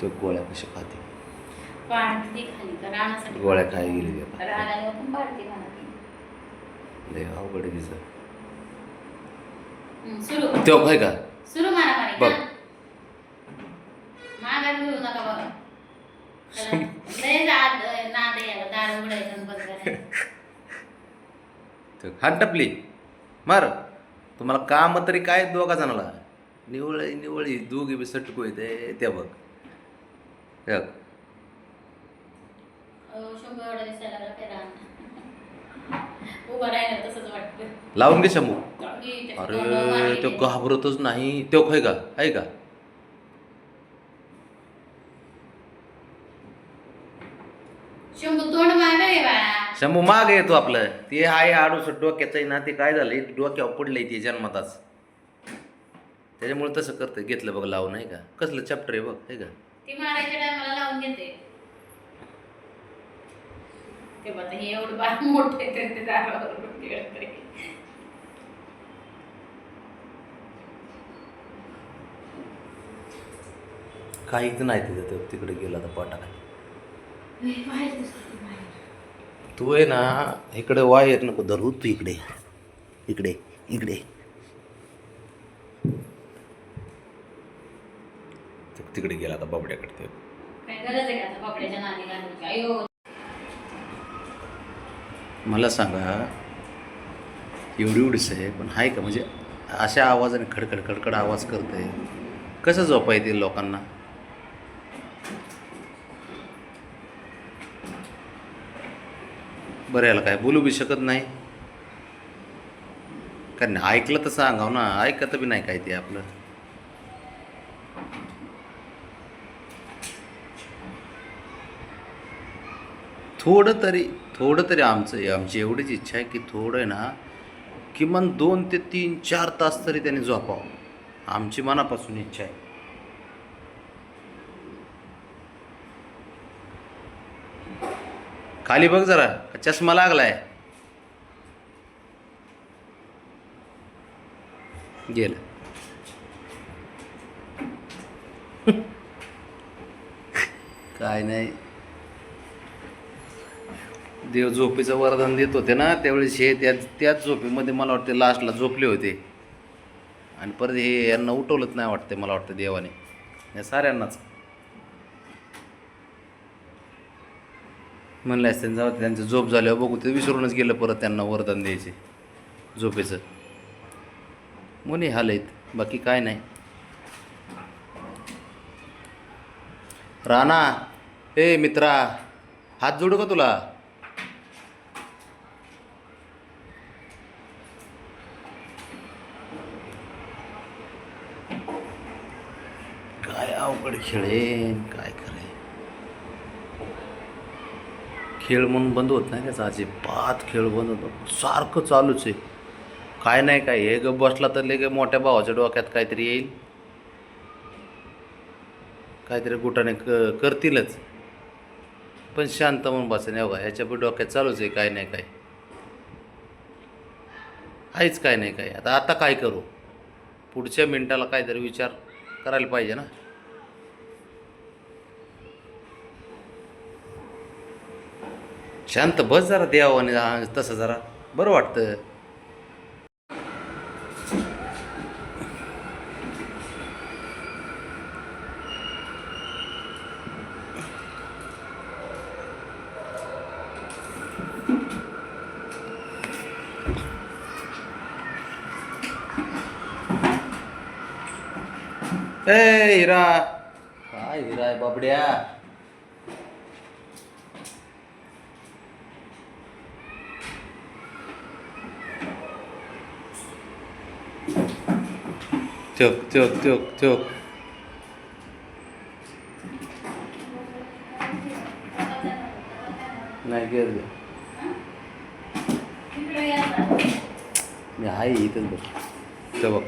तो गोळ्या कशा खाते? पाडती खाली का रानासाठी गोळ्या खाय गेली ती आता. रानाला पण पाडती म्हणा ती. लय अवघड आहे तिचं. सुरू तो काय का सुरू मारामारी बघ. का मागा घेऊ नका बघा त्याला लय नाद यायला दार उघडायचं आणि बंद करायचं. हात टपली मार. तुम्हाला काम तरी काय दोघा जणाला निवळ निवळी दोघी बी सटकू येते त्या बघ. हे बघ. शंभर एवढा दिसायला लागला काय रान उभं राहिलं तसंच वाटतं. लावून घे शंभू. त्याची अरे तोंडावर मारली तो त्याने. घाबरतच नाही. तो खाय का आहे का? शंभू तोंड मागा रे बाळा. शंभू माग येतो आपलं ते आहे आडूस डोक्याचं आहे ना. ते काय झालंय डोक्यावर पडलंय ते जन्मताच. त्याच्यामुळे तसं करतं. घेतलं बघ लावून आहे का? कसलं चॅप्टर आहे बघ आहे का? ती मारायच्या टायमाला लावून घेते ते बघा हे एवढं बाळ मोठे तर ते दारावर खेळत रे. काहीच नाही तिथं. तो तिकडे गेला तर पाटा काय. बाहेर दिसते बाहेर. तू आहे ना इकडे वायर नको धरू. तू इकडे इकडे इकडे तिकडे गेला आता बाबड्याकडे. ते काय गरज आहे का आता बापड्याच्या नादी घालायची? अयो मला सांगा एवढी एवढीच आहे पण आहे का? म्हणजे अशा आवाजाने खडखड खडखड आवाज करते. कसं झोपा येतील लोकांना? बरं याला काय बोलू बी शकत नाही कारण ऐकलं तर सांगाव ना. ऐकत बी नाही काय ते आपलं. थोडं तरी आमची एवढीच इच्छा आहे की थोडं आहे ना किमान 2 ते 3 4 तास तरी त्याने झोपावं. आमची मनापासून इच्छा आहे. खाली बघ जरा. चष्मा लागलाय. गेलं. काय नाही. देव झोपेचं वरदान देत होते ना त्यावेळेस हे त्याच झोपेमध्ये मला वाटते लास्टला झोपले होते आणि परत हे यांना उठवलंच नाही वाटते. मला वाटतं देवाने या साऱ्यांनाच म्हणलं असते जाऊ त्यांचं झोप झाल्यावर बघू. ते विसरूनच गेलं परत त्यांना वरदान द्यायचे झोपेचं. मुनी हाल आहेत बाकी काय नाही. राणा ए मित्रा हात जोडू का तुला? काय अवघड खेळ आहे. काय करे खेळ म्हणून बंद होत नाही त्याचा. अजिबात खेळ बंद होतो. सारखं चालूच आहे. काय नाही काय हे गप बसला तर लगे मोठ्या भावाच्या डोक्यात काहीतरी येईल. काहीतरी गुटाने करतीलच पण शांत म्हणून बसेन. एवढा ह्याच्या पण डोक्यात चालूच आहे काय नाही काय. आहेच काय नाही काय. आता काय करू? पुढच्या मिनिटाला काहीतरी विचार करायला पाहिजे ना. शांत बस जरा देवाने तसं जरा बरं वाटतं. ए हिरा काय हिरा आहे बाबड्या? त्यो नाही गेलं. तिकडे या आता. मी आहे इथंच बस. ते बघ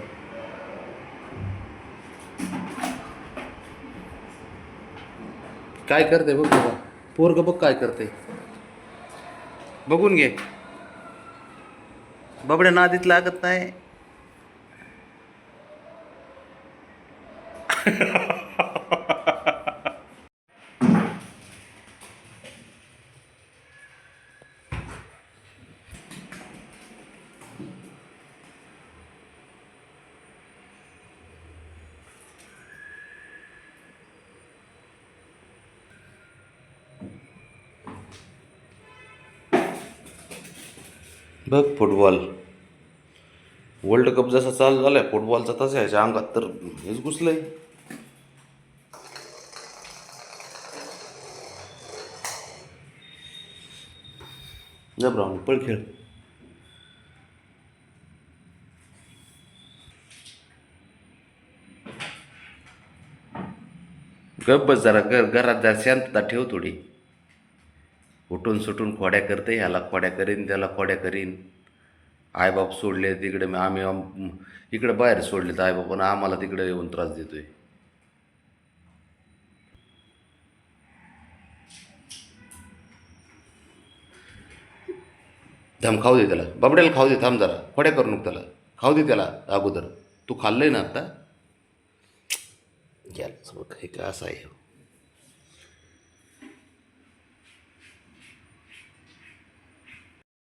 काय करते बघ बाबा. पोरग बघ काय करते. बघून घे. बाबड्या नादीत लागत नाही. बघ फुटबॉल वर्ल्ड कप जसा चालू झालाय फुटबॉलचा तसा याच्या अंगात तर हेच घुसलंय. जब राहून पळ खेळ. गप बस जरा घरात जरा शांतता ठेव थोडी. उठून सुटून खोड्या करते, ह्याला खोड्या करीन त्याला खोड्या करीन. आईबाप सोडले तिकडे इकडे बाहेर सोडले तर आईबापानं आम्हाला तिकडे येऊन त्रास देतोय. थांब खाऊ दे त्याला, बाबड्याला खाऊ दे, थांब जरा खोड्या करू नको त्याला, खाऊ दे त्याला अगोदर. तू खाल्लंय ना आता. घ्या बघ हे का असं आहे.